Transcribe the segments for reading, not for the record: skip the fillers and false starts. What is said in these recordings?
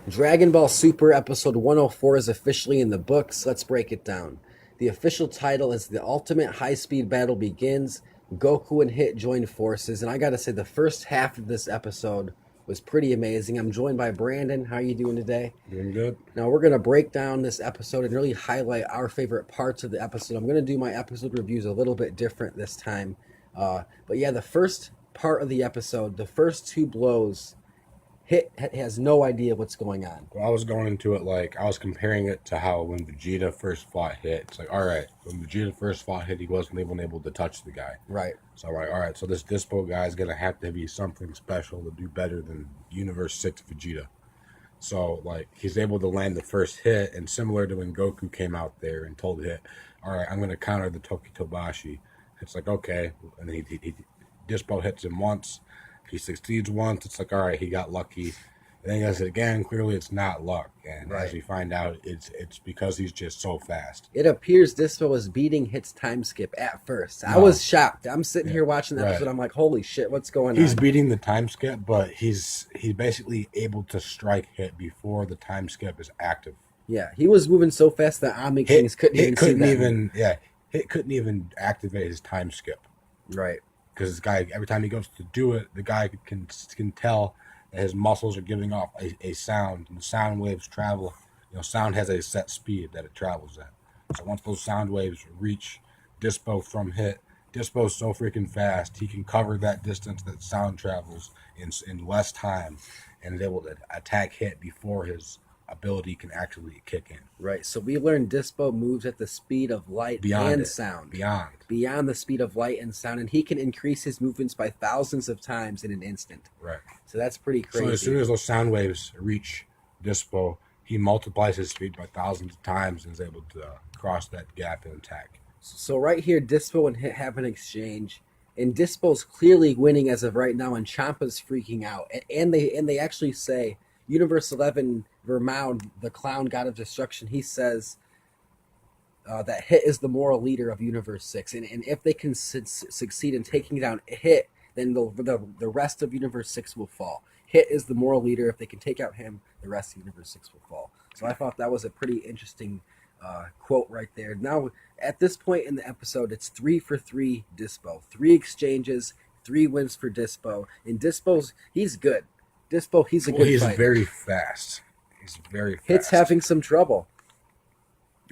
Dragon Ball Super episode 104 is officially in the books. Let's break it down. The official title is The Ultimate High Speed Battle Begins. Goku and Hit join forces, and I gotta say, the first half of this episode was pretty amazing. I'm joined by Brandon. How are you doing today? Doing good. Now, we're gonna break down this episode and really highlight our favorite parts of the episode. I'm gonna do my episode reviews a little bit different this time. But yeah, the first part of the episode, the first two blows, Hit has no idea what's going on. Well, I was going into it like I was comparing it to how when Vegeta first fought Hit. It's like, all right, when Vegeta first fought Hit, he wasn't even able to touch the guy. Right. So I'm like, all right, so this Dyspo guy is gonna have to be something special to do better than Universe 6 Vegeta. So like he's able to land the first hit, and similar to when Goku came out there and told Hit, all right, I'm gonna counter the Tokitobashi. It's like okay, and then he Dyspo hits him once. He succeeds once. It's like all right, he got lucky. And then he does it again. Clearly, it's not luck, and Right. as we find out, it's because he's just so fast. It appears Dyspo was beating Hit's time skip at first. I No. was shocked. I'm sitting Yeah, here watching the right. episode. I'm like, holy shit, what's going He's on? beating the time skip, but he's basically able to strike Hit before the time skip is active. Yeah, he was moving so fast that Omni Kings couldn't even see that. Hit couldn't even activate his time skip Right. because this guy every time he goes to do it, the guy can tell that his muscles are giving off a sound, and the sound waves travel. Sound has a set speed that it travels at. So once those sound waves reach Dyspo from Hit, Dyspo's so freaking fast he can cover that distance that sound travels in less time, and is able to attack Hit before his ability can actually kick in. Right. So we learned Dyspo moves at the speed of light Beyond and it, sound. beyond The speed of light and sound, and he can increase his movements by thousands of times in an instant. right. So that's pretty crazy. So as soon as those sound waves reach Dyspo, he multiplies his speed by thousands of times and is able to cross that gap and attack. So right here, Dyspo and Hit have an exchange, and Dispo's clearly winning as of right now, and Champa's freaking out. And they actually say Universe 11 Vermound, the clown god of destruction, he says that Hit is the moral leader of Universe 6, and if they can succeed in taking down Hit, then the rest of Universe 6 will fall. Hit is the moral leader. If they can take out him, the rest of Universe 6 will fall. So I thought that was a pretty interesting quote right there. Now, at this point in the episode, it's 3-for-3 Dyspo. 3 exchanges, 3 wins for Dyspo. And he's good. Dyspo, he's a good He's fighter. very fast. He's very fast. Hit's having some trouble.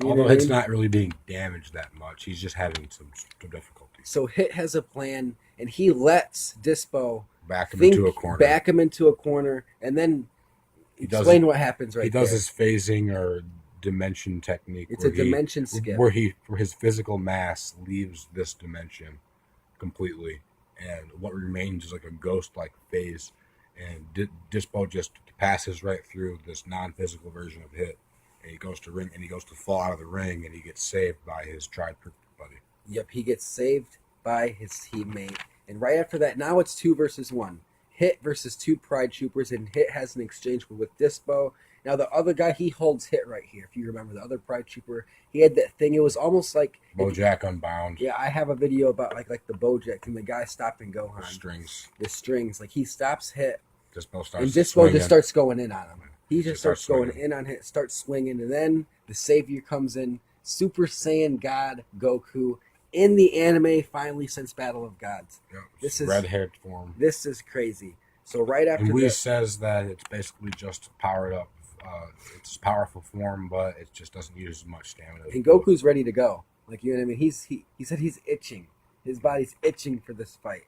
Although Hit's not really being damaged that much. He's just having some difficulties. So Hit has a plan, and he lets Dyspo Back him into a corner, and then explain what happens right He does there. his phasing or dimension technique. It's a dimension skip. Where his physical mass leaves this dimension completely, and what remains is like a ghost-like phase. And Dyspo just passes right through this non-physical version of Hit, and he goes to fall out of the ring, and he gets saved by his tried buddy. Yep, he gets saved by his teammate. And right after that, now it's 2-versus-1. Hit versus 2 Pride Troopers, and Hit has an exchange with Dyspo. Now the other guy, he holds Hit right here. If you remember, the other Pride Trooper, he had that thing. It was almost like Bojack Unbound. Yeah, I have a video about like the Bojack and the guy stopping Gohan. The strings. Like he stops Hit, Dyspo starts and Dyspo swinging. just starts going in on him. He just starts going swinging. in on Hit, starts swinging, and then the savior comes in, Super Saiyan God Goku in the anime finally since Battle of Gods. Yep, This is red-haired form. This is crazy. So right after And Whis that, says that it's basically just powered up. It's powerful form, but it just doesn't use as much stamina. and Goku's ready to go. Like, you know what I mean? He said he's itching. His body's itching for this fight,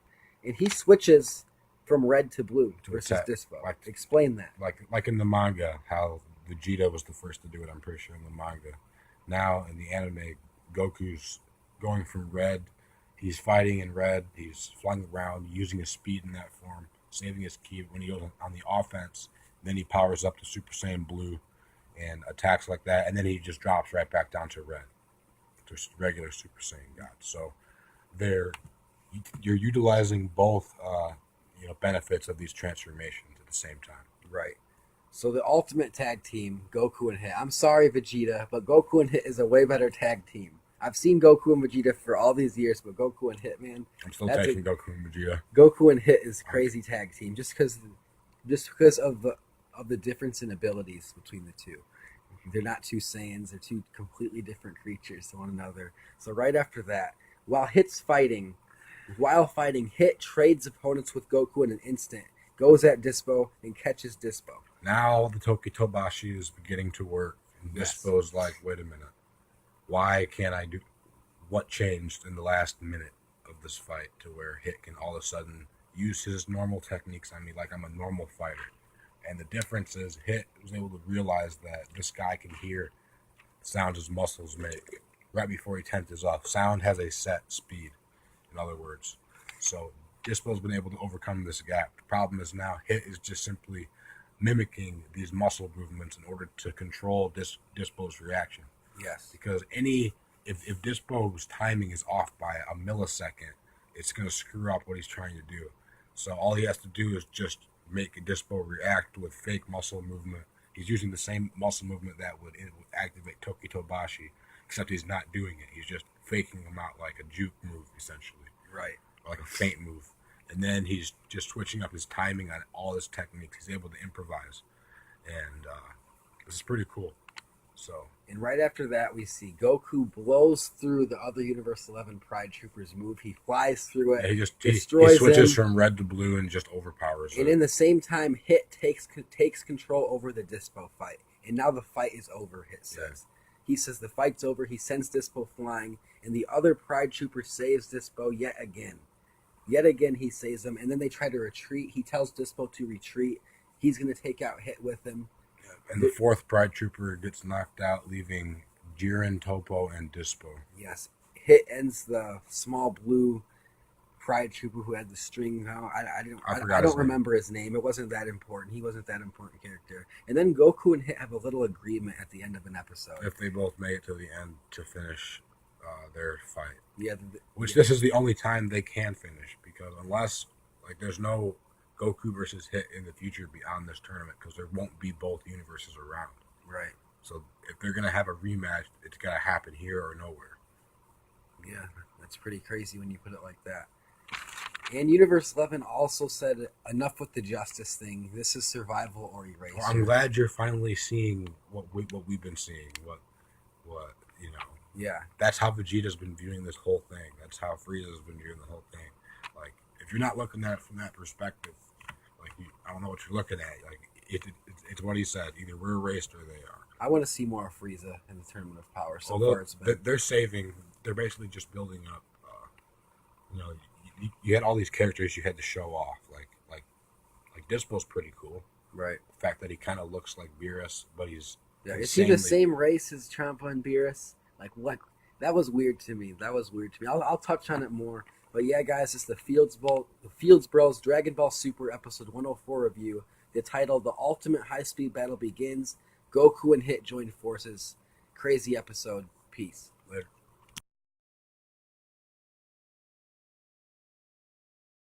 and he switches from red to blue versus attack. Dyspo. Like- Explain that. like in the manga, how Vegeta was the first to do it. I'm pretty sure in the manga. Now in the anime, Goku's going from red. He's fighting in red. He's flying around, using his speed in that form, saving his ki when he goes on the offense. Then he powers up to Super Saiyan Blue and attacks like that, and then he just drops right back down to red, just regular Super Saiyan God. So you're utilizing both benefits of these transformations at the same time. Right. So the ultimate tag team, Goku and Hit. I'm sorry, Vegeta, but Goku and Hit is a way better tag team. I've seen Goku and Vegeta for all these years, but Goku and Hit, man, I'm still taking Goku and Vegeta. Goku and Hit is crazy tag team just because of of the difference in abilities between the two. They're not two Saiyans. They're two completely different creatures to one another. So right after that, while fighting, Hit trades opponents with Goku in an instant, goes at Dyspo and catches Dyspo. Now the Tokitobashi is beginning to work, and Dyspo's like, wait a minute, why can't I do? What changed in the last minute of this fight to where Hit can all of a sudden use his normal techniques on me like I'm a normal fighter? And the difference is Hit was able to realize that this guy can hear the sounds his muscles make right before he tenses off. Sound has a set speed, in other words. So Dispo's been able to overcome this gap. The problem is now Hit is just simply mimicking these muscle movements in order to control Dispo's reaction. Yes. Because if Dispo's timing is off by a millisecond, it's going to screw up what he's trying to do. So all he has to do is just make Dyspo react with fake muscle movement. He's using the same muscle movement that would activate Tokitobashi, except he's not doing it. He's just faking them out like a juke move, essentially. Right. Or like a feint move. And then he's just switching up his timing on all his techniques. He's able to improvise. And this is pretty cool. So, and right after that, we see Goku blows through the other Universe 11 Pride Troopers move. He flies through it. He destroys switches them from red to blue and just overpowers and it. in the same time, Hit takes control over the Dyspo fight. And now the fight is over, Hit says. Yeah. He says the fight's over. He sends Dyspo flying. And the other Pride Trooper saves Dyspo yet again. Yet again, he saves him. And then they try to retreat. He tells Dyspo to retreat. He's going to take out Hit with him. And the fourth Pride Trooper gets knocked out, leaving Jiren, Topo, and Dyspo. Yes. Hit ends the small blue Pride Trooper who had the string. I don't remember his name. It wasn't that important. He wasn't that important character. And then Goku and Hit have a little agreement at the end of an episode. If they both make it to the end to finish their fight. Yeah. This is the only time they can finish, because unless there's no Goku versus Hit in the future beyond this tournament, because there won't be both universes around. Right. So if they're going to have a rematch, it's got to happen here or nowhere. Yeah, that's pretty crazy when you put it like that. And Universe 11 also said, enough with the justice thing. This is survival or erasure. Well, I'm glad you're finally seeing what we've been seeing. What you know. Yeah. That's how Vegeta's been viewing this whole thing. That's how Frieza's been viewing the whole thing. Like, if you're not looking at it from that perspective, I don't know what you're looking at. It's what he said. Either we're erased or they are. I want to see more of Frieza in the Tournament of Power. They're basically just building up. You had all these characters you had to show off. Like Dispo's pretty cool. Right. The fact that he kind of looks like Beerus, but he's is he the same race as Champa and Beerus? Like, what? That was weird to me. I'll touch on it more. But yeah, guys, it's the Fields Bros Dragon Ball Super episode 104 review. The title, The Ultimate High-Speed Battle Begins. Goku and Hit join forces. Crazy episode. Peace. Later.